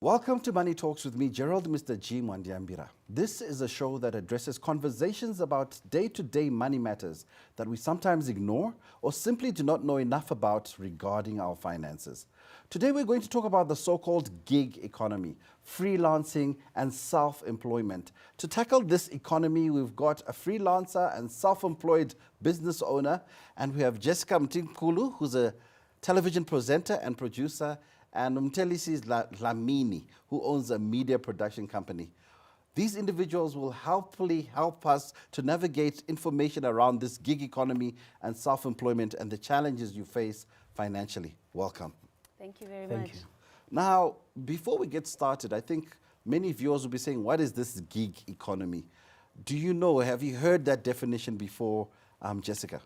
Welcome to Money Talks with me, Gerald Mr. G. Mwandiambira. This is a show that addresses conversations about day-to-day money matters that we sometimes ignore or simply do not know enough about regarding our finances. Today we're going to talk about the so-called gig economy, freelancing and self-employment. To tackle this economy, we've got a freelancer and self-employed business owner, and we have Jessica Mthimkhulu, who's a television presenter and producer, and Mthelisi Dlamini, who owns a media production company. These individuals will helpfully help us to navigate information around this gig economy and self-employment and the challenges you face financially. Welcome. Thank you very much. Now, before we get started, I think many viewers will be saying, what is this gig economy? Do you know, have you heard that definition before, Jessica?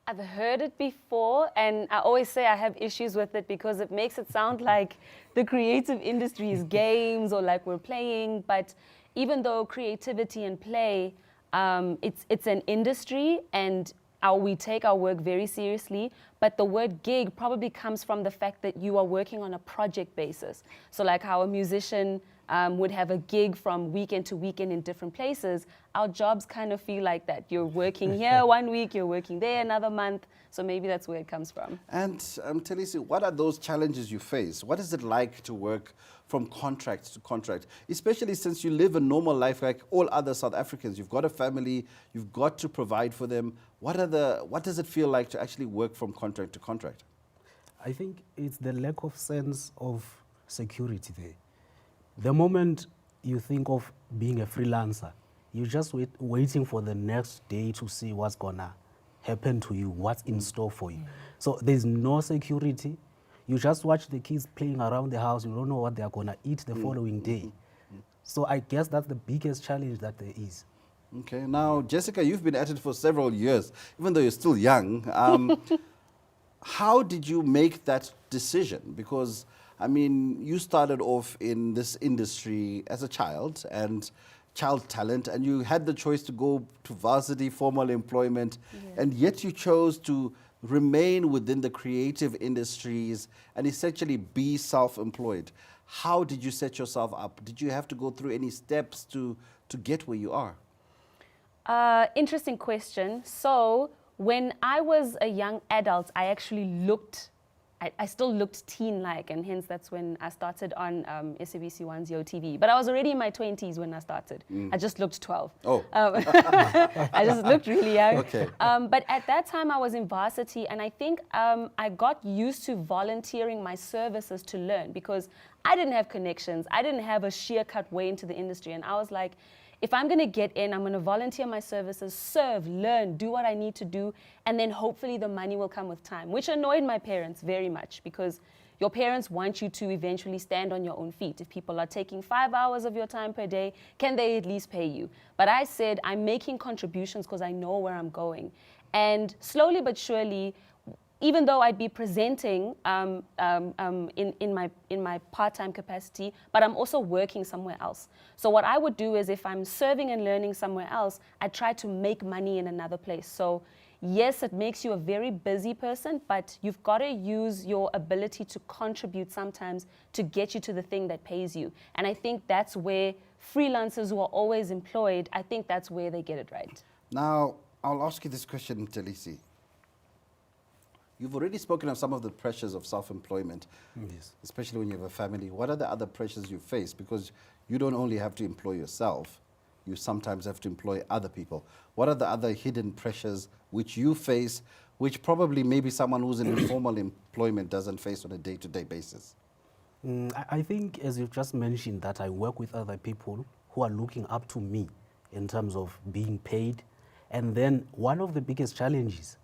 I've heard it before, and I always say I have issues with it because it makes it sound like the creative industry is games or like we're playing. But even though creativity and play, it's an industry, and we take our work very seriously. But the word gig probably comes from the fact that you are working on a project basis. So like how a musician would have a gig from weekend to weekend in different places. Our jobs kind of feel like that. You're working here one week, you're working there another month. So maybe that's where it comes from. And Mthelisi, what are those challenges you face? What is it like to work from contract to contract, especially since you live a normal life like all other South Africans? You've got a family, you've got to provide for them. What does it feel like to actually work from contract to contract? I think it's the lack of sense of security there. The moment you think of being a freelancer, you're just waiting for the next day to see what's gonna happen to you, what's in store for you. So there's no security. You just watch the kids playing around the house. You don't know what they're gonna eat the following day. So I guess that's the biggest challenge that there is. Okay, now Jessica, you've been at it for several years, even though you're still young. How did you make that decision? Because I mean, you started off in this industry as a child and child talent, and you had the choice to go to varsity formal employment, and yet you chose to remain within the creative industries and essentially be self-employed. How did you set yourself up? Did you have to go through any steps to get where you are? Interesting question. So when I was a young adult, I actually I still looked teen-like, and hence that's when I started on SABC 1's Yo TV. But I was already in my 20s when I started. I just looked 12. Oh. I just looked really young. Okay. But at that time, I was in varsity, and I think I got used to volunteering my services to learn because I didn't have connections. I didn't have a sheer-cut way into the industry, and I was like, if I'm going to get in, I'm going to volunteer my services, serve, learn, do what I need to do, and then hopefully the money will come with time, which annoyed my parents very much because your parents want you to eventually stand on your own feet. If people are taking 5 hours of your time per day, can they at least pay you? But I said, I'm making contributions because I know where I'm going. And slowly but surely, even though I'd be presenting in my part-time capacity, but I'm also working somewhere else. So what I would do is if I'm serving and learning somewhere else, I try to make money in another place. So yes, it makes you a very busy person, but you've got to use your ability to contribute sometimes to get you to the thing that pays you. And I think that's where freelancers who are always employed, I think that's where they get it right. Now, I'll ask you this question, Mthelisi. You've already spoken of some of the pressures of self-employment, especially when you have a family. What are the other pressures you face? Because you don't only have to employ yourself, you sometimes have to employ other people. What are the other hidden pressures which you face, which probably maybe someone who's in informal employment doesn't face on a day-to-day basis? I think, as you've just mentioned, that I work with other people who are looking up to me in terms of being paid. And then one of the biggest challenges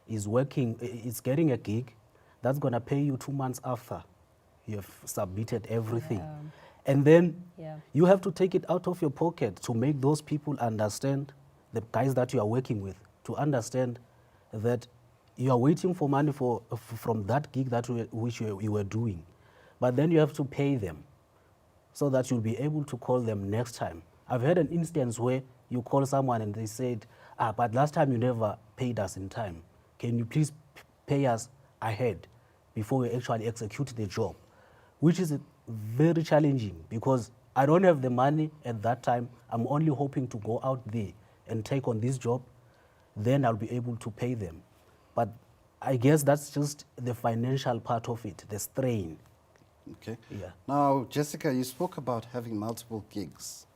is getting a gig that's going to pay you 2 months after you've submitted everything. And then you have to take it out of your pocket to make those people understand, the guys that you are working with, to understand that you are waiting for money from that gig that you were doing. But then you have to pay them so that you'll be able to call them next time. I've had an instance where you call someone and they said, but last time you never paid us in time. Can you please pay us ahead before we actually execute the job? Which is very challenging because I don't have the money at that time. I'm only hoping to go out there and take on this job. Then I'll be able to pay them. But I guess that's just the financial part of it, the strain. Okay. Yeah. Now, Jessica, you spoke about having multiple gigs.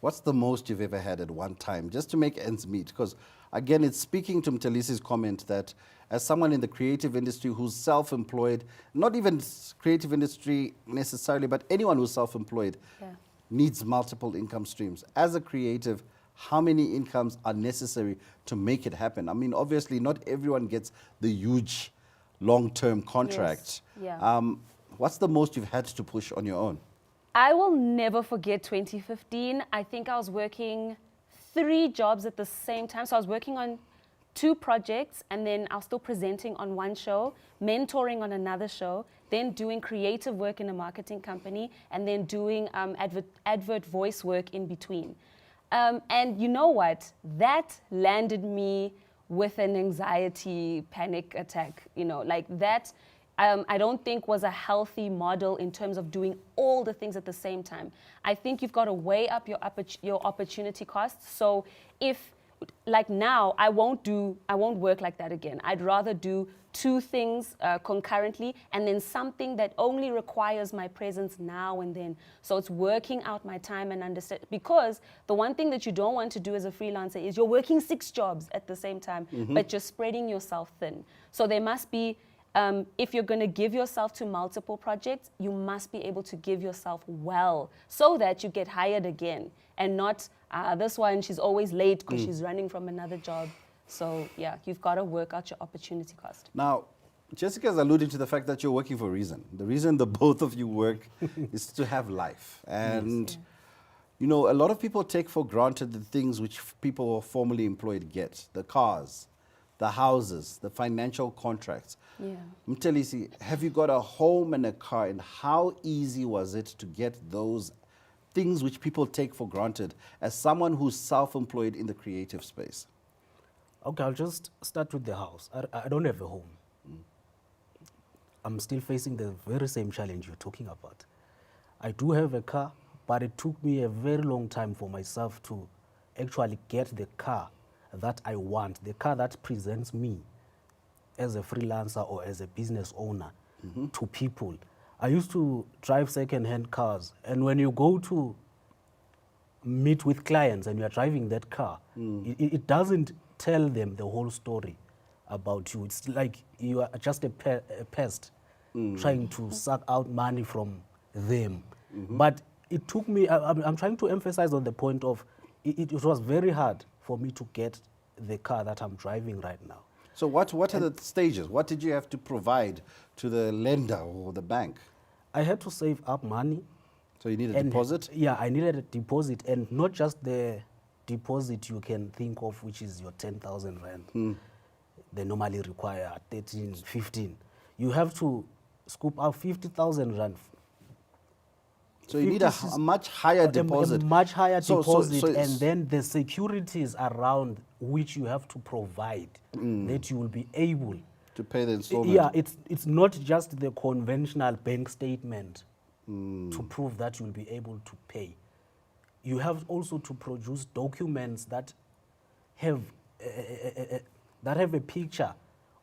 What's the most you've ever had at one time, just to make ends meet? Because, again, it's speaking to Mthelisi's comment that as someone in the creative industry who's self-employed, not even creative industry necessarily, but anyone who's self-employed needs multiple income streams. As a creative, how many incomes are necessary to make it happen? I mean, obviously, not everyone gets the huge long-term contract. Yes. Yeah. What's the most you've had to push on your own? I will never forget 2015. I think I was working 3 jobs at the same time. So I was working on 2 projects, and then I was still presenting on one show, mentoring on another show, then doing creative work in a marketing company, and then doing advert voice work in between. And you know what? That landed me with an anxiety panic attack, you know, like that. I don't think was a healthy model in terms of doing all the things at the same time. I think you've got to weigh up your opportunity costs. So if, like now, I won't work like that again. I'd rather do 2 things concurrently, and then something that only requires my presence now and then. So it's working out my time and understand, because the one thing that you don't want to do as a freelancer is you're working 6 jobs at the same time, but you're spreading yourself thin. So there must be, if you're going to give yourself to multiple projects, you must be able to give yourself well so that you get hired again, and not this one, she's always late because she's running from another job. So yeah, you've got to work out your opportunity cost. Now, Jessica's alluding to the fact that you're working for a reason. The reason the both of you work is to have life. And, you know, a lot of people take for granted the things which people who are formerly employed get. The cars, the houses, the financial contracts. Yeah. Mthelisi, have you got a home and a car, and how easy was it to get those things which people take for granted as someone who's self-employed in the creative space? Okay, I'll just start with the house. I don't have a home. I'm still facing the very same challenge you're talking about. I do have a car, but it took me a very long time for myself to actually get the car that I want, the car that presents me as a freelancer or as a business owner to people. I used to drive second-hand cars, and when you go to meet with clients and you're driving that car, it doesn't tell them the whole story about you. It's like you are just a pest trying to suck out money from them. But it took me, I'm trying to emphasize on the point of, it was very hard for me to get the car that I'm driving right now. So what are the stages? What did you have to provide to the lender or the bank? I had to save up money. So you need a deposit? Yeah, I needed a deposit, and not just the deposit you can think of, which is your 10,000 rand. They normally require 13, 15. You have to scoop out 50,000 rand. So you need a much higher deposit. A much higher deposit, so and then the securities around which you have to provide that you will be able to pay the installment. Yeah, it's not just the conventional bank statement to prove that you'll be able to pay. You have also to produce documents that have a picture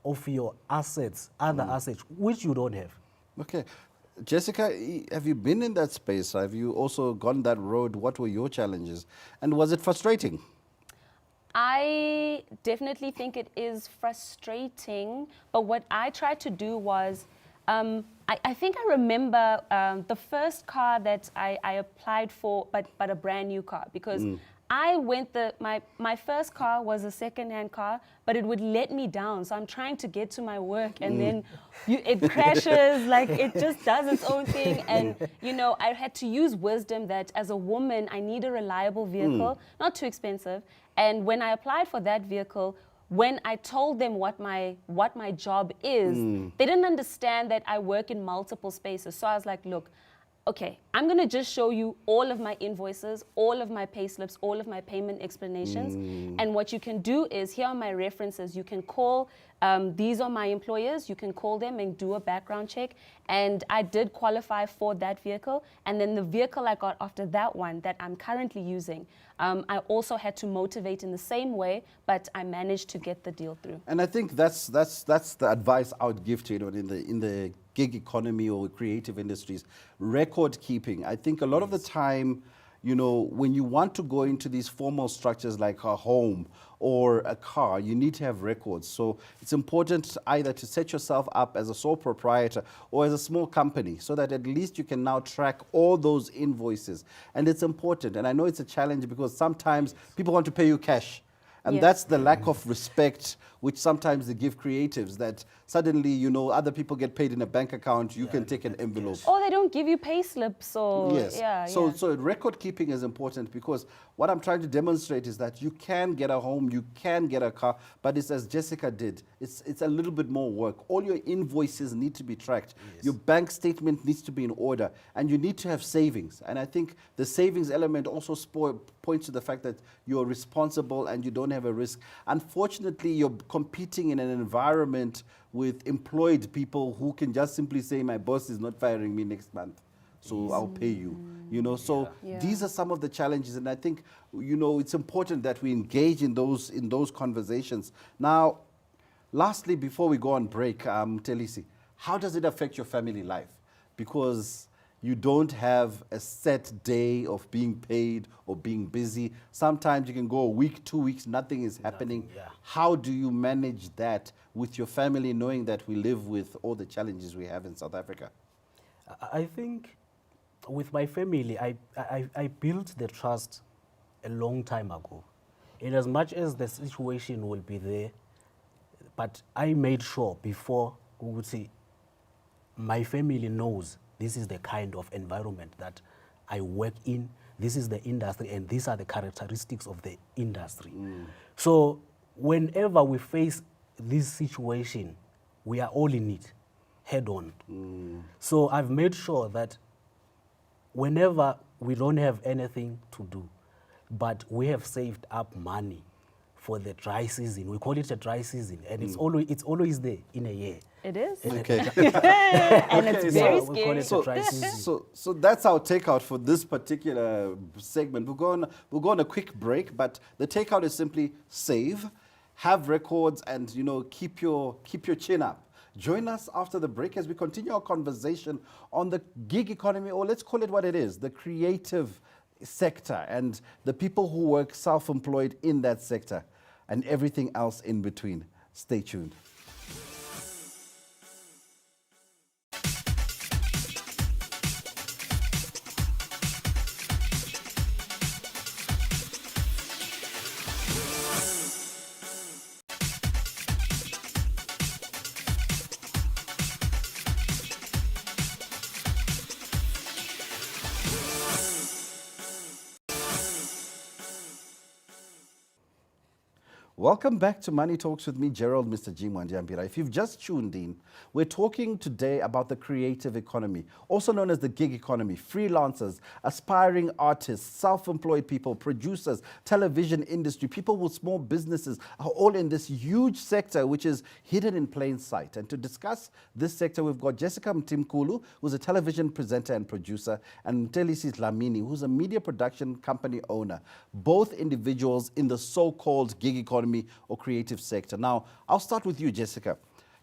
of your assets, other assets, which you don't have. Okay. Jessica, have you been in that space? Have you also gone that road? What were your challenges? And was it frustrating? I definitely think it is frustrating, but what I tried to do was, I think I remember the first car that I applied for, but a brand new car, because I went my first car was a second-hand car, but it would let me down. So I'm trying to get to my work, and then it crashes, like it just does its own thing. And, you know, I had to use wisdom that as a woman, I need a reliable vehicle, not too expensive. And when I applied for that vehicle, when I told them what my job is, they didn't understand that I work in multiple spaces. So I was like, look, okay, I'm going to just show you all of my invoices, all of my pay slips, all of my payment explanations. And what you can do is, here are my references. You can call, these are my employers. You can call them and do a background check. And I did qualify for that vehicle. And then the vehicle I got after that one that I'm currently using, I also had to motivate in the same way, but I managed to get the deal through. And I think that's the advice I would give to you in the gig economy or creative industries. Record keeping. I think a lot of the time, you know, when you want to go into these formal structures like a home or a car, you need to have records. So it's important either to set yourself up as a sole proprietor or as a small company so that at least you can now track all those invoices. And it's important. And I know it's a challenge because sometimes people want to pay you cash. And that's the lack of respect which sometimes they give creatives, that suddenly, you know, other people get paid in a bank account, you can take an envelope. Or they don't give you pay slips or... Yes. So record keeping is important because what I'm trying to demonstrate is that you can get a home, you can get a car, but it's as Jessica did. It's a little bit more work. All your invoices need to be tracked. Your bank statement needs to be in order, and you need to have savings. And I think the savings element also points to the fact that you're responsible and you don't have a risk. Unfortunately, you're competing in an environment with employed people who can just simply say, my boss is not firing me next month, so I'll pay you. You know, so these are some of the challenges, and I think, you know, it's important that we engage in those conversations. Now, lastly, before we go on break, Mthelisi, how does it affect your family life? Because you don't have a set day of being paid or being busy. Sometimes you can go a week, 2 weeks, nothing is happening. How do you manage that with your family, knowing that we live with all the challenges we have in South Africa? I think with my family, I built the trust a long time ago. In as much as the situation will be there, but I made sure before we would say, my family knows this is the kind of environment that I work in, this is the industry, and these are the characteristics of the industry. So whenever we face this situation, we are all in it, head on. So I've made sure that whenever we don't have anything to do, but we have saved up money for the dry season. We call it a dry season, and it's always there in a year. It is. Okay. And it's very we call scary. it a dry season. So that's our takeout for this particular segment. We'll go on a quick break, but the takeout is simply save, have records, and, you know, keep your chin up. Join us after the break as we continue our conversation on the gig economy, or let's call it what it is, the creative sector, and the people who work self-employed in that sector, and everything else in between. Stay tuned. Welcome back to Money Talks with me, Gerald, Mr. G. Mwandiambira. If you've just tuned in, we're talking today about the creative economy, also known as the gig economy. Freelancers, aspiring artists, self-employed people, producers, television industry, people with small businesses are all in this huge sector which is hidden in plain sight. And to discuss this sector, we've got Jessica Mthimkhulu, who's a television presenter and producer, and Mthelisi Dlamini, who's a media production company owner, both individuals in the so-called gig economy or creative sector. Now, I'll start with you, Jessica.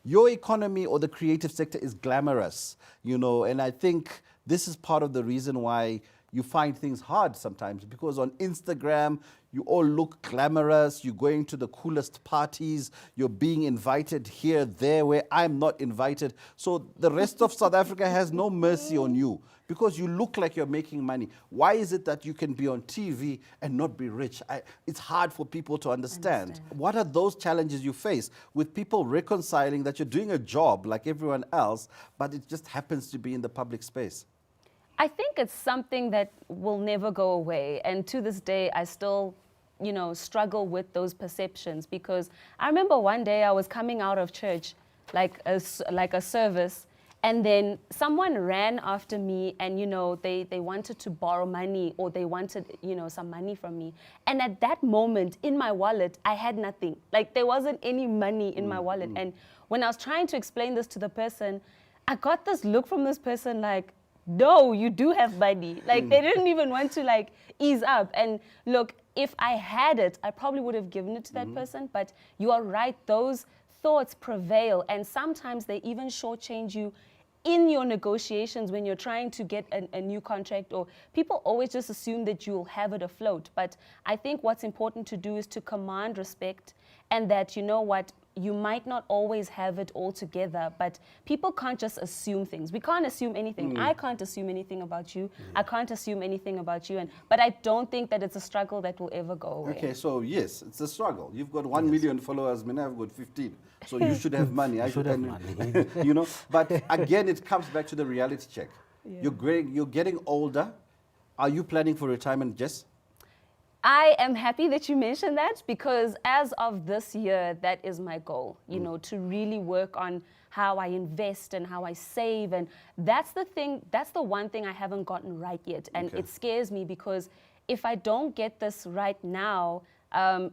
Your economy or the creative sector is glamorous, you know, and I think this is part of the reason why you find things hard sometimes, because on Instagram, you all look glamorous, you're going to the coolest parties, you're being invited here, there, where I'm not invited. So the rest of South Africa has no mercy on you because you look like you're making money. Why is it that you can be on TV and not be rich? It's hard for people to understand. What are those challenges you face with people reconciling that you're doing a job like everyone else, but it just happens to be in the public space? I think it's something that will never go away. And to this day, I still, you know, struggle with those perceptions, because I remember one day I was coming out of church, like a service, And then someone ran after me and, they wanted to borrow money, or they wanted, some money from me. And at that moment in my wallet, I had nothing. Like, there wasn't any money in my wallet. And when I was trying to explain this to the person, I got this look from this person like, no, you do have money. Like, they didn't even want to like ease up. And look, if I had it, I probably would have given it to that person. But you are right, those thoughts prevail. And sometimes they even shortchange you in your negotiations when you're trying to get a new contract, or people always just assume that you'll have it afloat. But I think what's important to do is to command respect, and that, you might not always have it all together, but people can't just assume things. We can't assume anything. I can't assume anything about you. I can't assume anything about you. But I don't think that it's a struggle that will ever go away. Okay, so yes, it's a struggle. You've got 1 million followers, me I've got 15. So you should have money. I should have money. But again, it comes back to the reality check. Yeah. You're getting older. Are you planning for retirement, Jess? I am happy that you mentioned that, because as of this year, that is my goal, to really work on how I invest and how I save. And that's the one thing I haven't gotten right yet. And it scares me, because if I don't get this right now,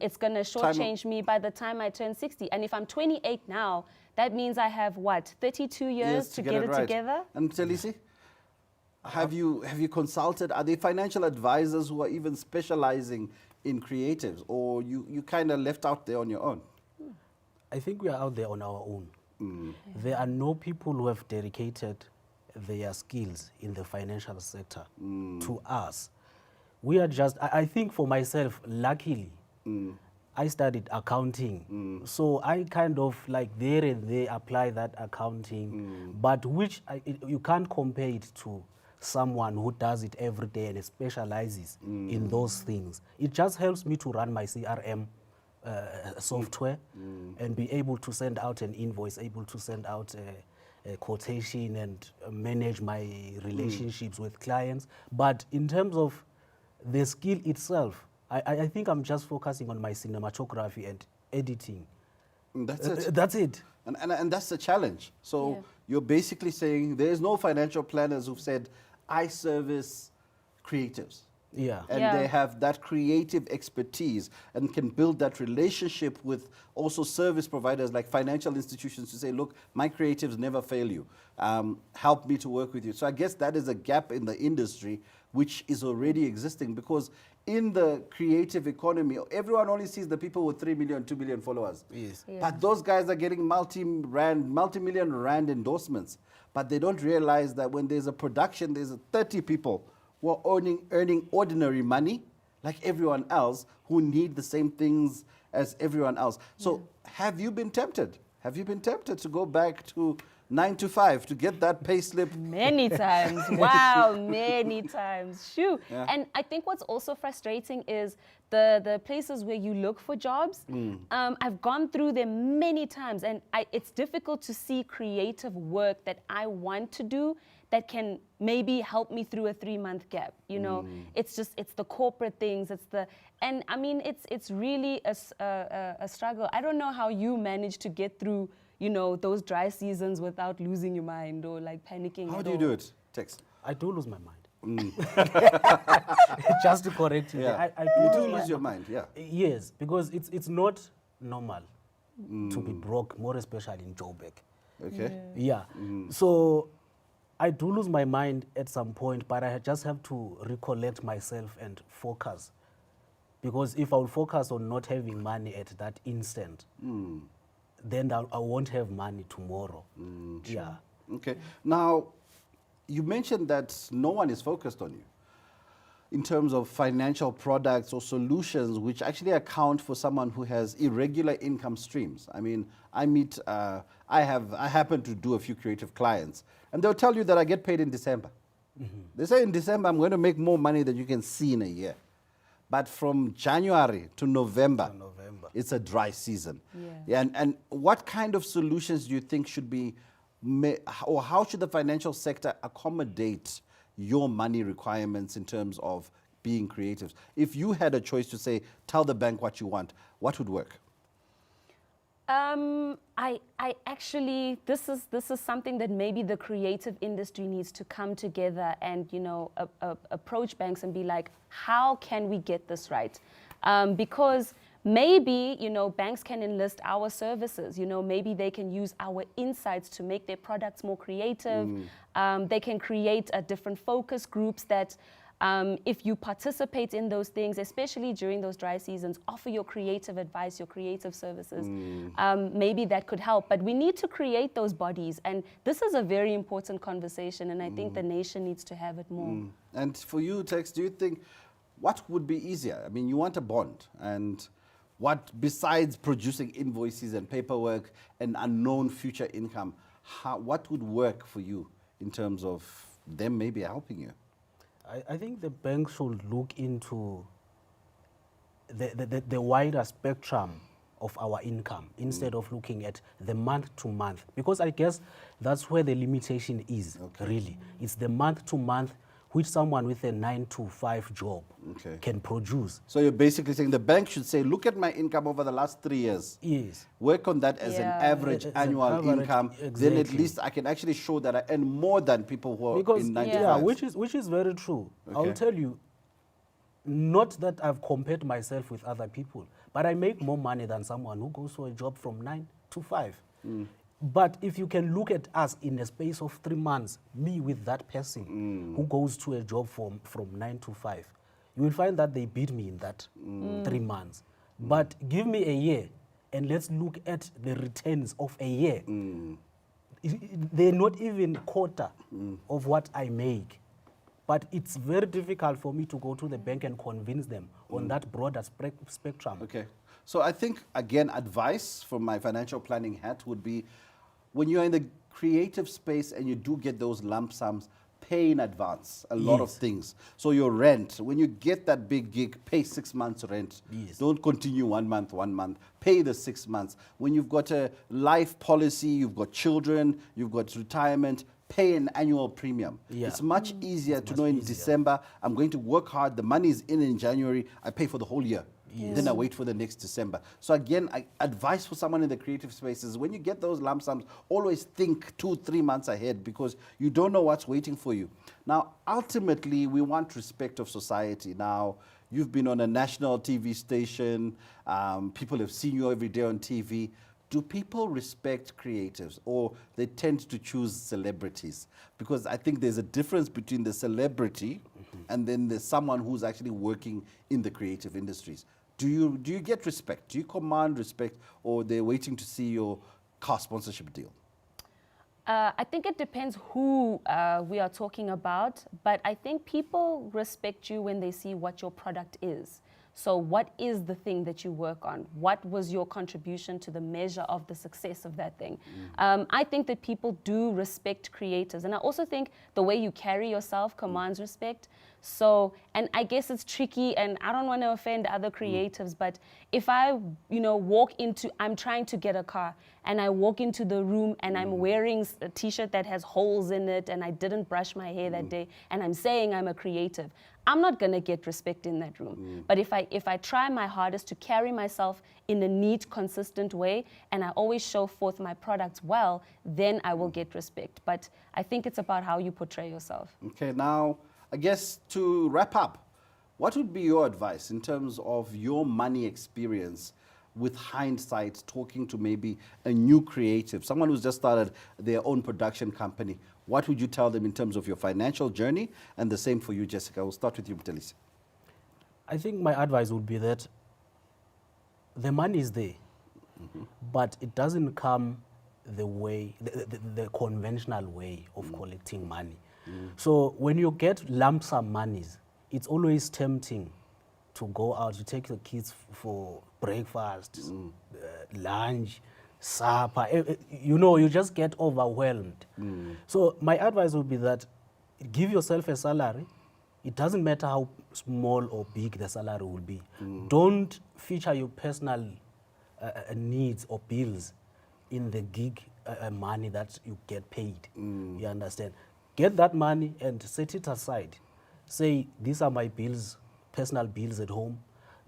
it's going to shortchange me by the time I turn 60. And if I'm 28 now, that means I have, 32 years to get it together? And Mthelisi? Have you consulted? Are there financial advisors who are even specializing in creatives, or you kind of left out there on your own? I think we are out there on our own. There are no people who have dedicated their skills in the financial sector to us. We are just, I think for myself, luckily, I studied accounting. So I kind of like there and there apply that accounting, but which you can't compare it to someone who does it every day and specializes in those things. It just helps me to run my CRM software and be able to send out an invoice, able to send out a quotation, and manage my relationships with clients. But in terms of the skill itself, I think I'm just focusing on my cinematography and editing. That's it. That's it. And that's the challenge. So you're basically saying there's no financial planners who've said, I service creatives. Yeah. And they have that creative expertise and can build that relationship with also service providers like financial institutions to say, look, my creatives never fail you. Help me to work with you. So I guess that is a gap in the industry which is already existing, because in the creative economy, everyone only sees the people with 3 million, 2 million followers. Yes. Yeah. But those guys are getting multi-million rand endorsements. But they don't realize that when there's a production, there's 30 people who are earning ordinary money, like everyone else, who need the same things as everyone else. So have you been tempted? Have you been tempted to go back to 9 to 5 to get that pay slip? Many times. Wow, many times. Shoo. Yeah. And I think what's also frustrating is the places where you look for jobs. I've gone through them many times, and it's difficult to see creative work that I want to do that can maybe help me through a 3-month gap. It's the corporate things. And I mean, it's really a struggle. I don't know how you manage to get through those dry seasons without losing your mind or like panicking. How do you do it, Tex? I do lose my mind. Just to correct you. Yeah. I You do lose your mind, yeah. Yes, because it's not normal to be broke, more especially in Joburg. Okay. Yeah. So I do lose my mind at some point, but I just have to recollect myself and focus. Because if I will focus on not having money at that instant, then I won't have money tomorrow. Yeah. Okay. Now, you mentioned that no one is focused on you in terms of financial products or solutions which actually account for someone who has irregular income streams. I mean, I happen to do a few creative clients, and they'll tell you that I get paid in December. They say in December, I'm going to make more money than you can see in a year. But from January to November, it's a dry season. Yeah. And what kind of solutions do you think should be, or how should the financial sector accommodate your money requirements in terms of being creatives? If you had a choice to say, tell the bank what you want, what would work? I actually, this is something that maybe the creative industry needs to come together and, you know, approach banks and be like, how can we get this right? Because maybe, you know, banks can enlist our services. You know, maybe they can use our insights to make their products more creative. They can create different focus groups that, if you participate in those things, especially during those dry seasons, offer your creative advice, your creative services. Maybe that could help. But we need to create those bodies. And this is a very important conversation. And I think the nation needs to have it more. And for you, Tex, do you think, what would be easier? I mean, you want a bond. And what, besides producing invoices and paperwork and unknown future income, what would work for you in terms of them maybe helping you? I think the bank should look into the wider spectrum of our income instead of looking at the month to month, because I guess that's where the limitation is. Really. It's the month to month which someone with a 9-to-5 job can produce. So you're basically saying the bank should say, look at my income over the last 3 years. Yes. Work on that as an average annual income. Then at least I can actually show that I earn more than people who are in 9 to 5. Yeah, which is very true. I'll tell you, not that I've compared myself with other people, but I make more money than someone who goes to a job from 9 to 5. But if you can look at us in a space of 3 months, me with that person who goes to a job from 9 to 5, you will find that they beat me in that 3 months. But give me a year and let's look at the returns of a year. They're not even quarter of what I make. But it's very difficult for me to go to the bank and convince them on that broader spectrum. Okay. So I think, again, advice from my financial planning hat would be, when you're in the creative space and you do get those lump sums, pay in advance a lot of things. So your rent, when you get that big gig, pay 6 months rent. Don't continue 1 month, 1 month. Pay the 6 months. When you've got a life policy, you've got children, you've got retirement, pay an annual premium. It's much easier to know in December, I'm going to work hard, the money is in January, I pay for the whole year. Then I wait for the next December. So again, advice for someone in the creative space is, when you get those lump sums, always think 2-3 months ahead, because you don't know what's waiting for you. Now, ultimately, we want respect of society. Now, you've been on a national TV station. People have seen you every day on TV. Do people respect creatives, or they tend to choose celebrities? Because I think there's a difference between the celebrity and then there's someone who's actually working in the creative industries. Do you get respect? Do you command respect, or they're waiting to see your car sponsorship deal? I think it depends who we are talking about, but I think people respect you when they see what your product is. So what is the thing that you work on? What was your contribution to the measure of the success of that thing? I think that people do respect creators. And I also think the way you carry yourself commands respect. So, and I guess it's tricky, and I don't want to offend other creatives, but if I, walk into, I'm trying to get a car, and I walk into the room and I'm wearing a t-shirt that has holes in it, and I didn't brush my hair that day, and I'm saying I'm a creative, I'm not going to get respect in that room. But if I try my hardest to carry myself in a neat, consistent way, and I always show forth my products well, then I will get respect. But I think it's about how you portray yourself. Okay, now, I guess to wrap up, what would be your advice in terms of your money experience with hindsight, talking to maybe a new creative, someone who's just started their own production company? What would you tell them in terms of your financial journey? And the same for you, Jessica. We'll start with you, Mthelisi. I think my advice would be that the money is there, but it doesn't come the way, the conventional way of collecting money. So when you get lump sum monies, it's always tempting to go out, to take the kids for breakfast, lunch, supper. You just get overwhelmed. So my advice would be that give yourself a salary. It doesn't matter how small or big the salary will be. Don't feature your personal needs or bills in the gig money that you get paid. You understand? Get that money and set it aside. Say, these are my bills, personal bills at home.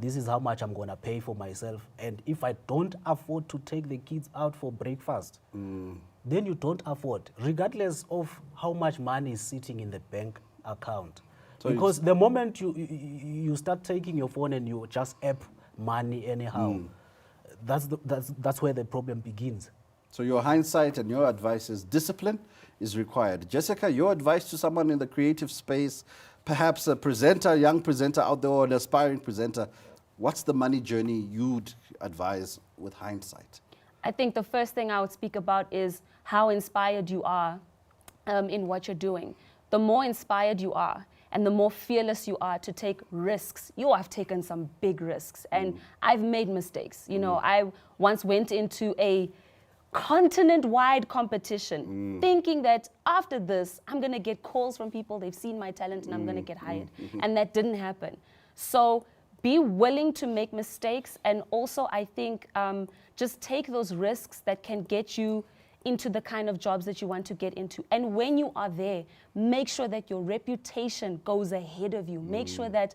this is how much I'm going to pay for myself. And if I don't afford to take the kids out for breakfast, then you don't afford, regardless of how much money is sitting in the bank account. So because the moment you start taking your phone and you just app money anyhow, that's where the problem begins. So your hindsight and your advice is discipline is required. Jessica, your advice to someone in the creative space, perhaps a presenter, a young presenter out there or an aspiring presenter, what's the money journey you'd advise with hindsight? I think the first thing I would speak about is how inspired you are in what you're doing. The more inspired you are and the more fearless you are to take risks. I've taken some big risks and I've made mistakes. You know, I once went into a continent-wide competition thinking that after this, I'm going to get calls from people, they've seen my talent and I'm going to get hired. And that didn't happen. So be willing to make mistakes, and also I think just take those risks that can get you into the kind of jobs that you want to get into. And when you are there, make sure that your reputation goes ahead of you. Make sure that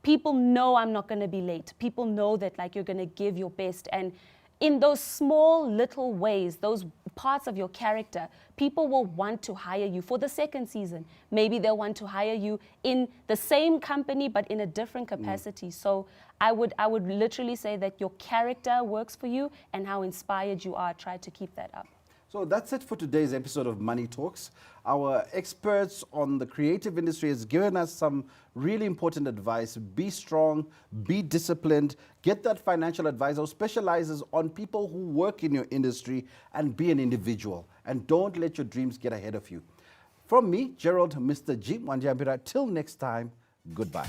people know I'm not going to be late. People know that like you're going to give your best. And in those small little ways, those parts of your character, people will want to hire you for the second season. Maybe they'll want to hire you in the same company but in a different capacity. So I would literally say that your character works for you, and how inspired you are, try to keep that up. So that's it for today's episode of Money Talks. Our experts on the creative industry has given us some really important advice. Be strong, be disciplined, get that financial advisor who specializes on people who work in your industry, and be an individual. And don't let your dreams get ahead of you. From me, Gerald, Mr. G. Mwandiambira, till next time, goodbye.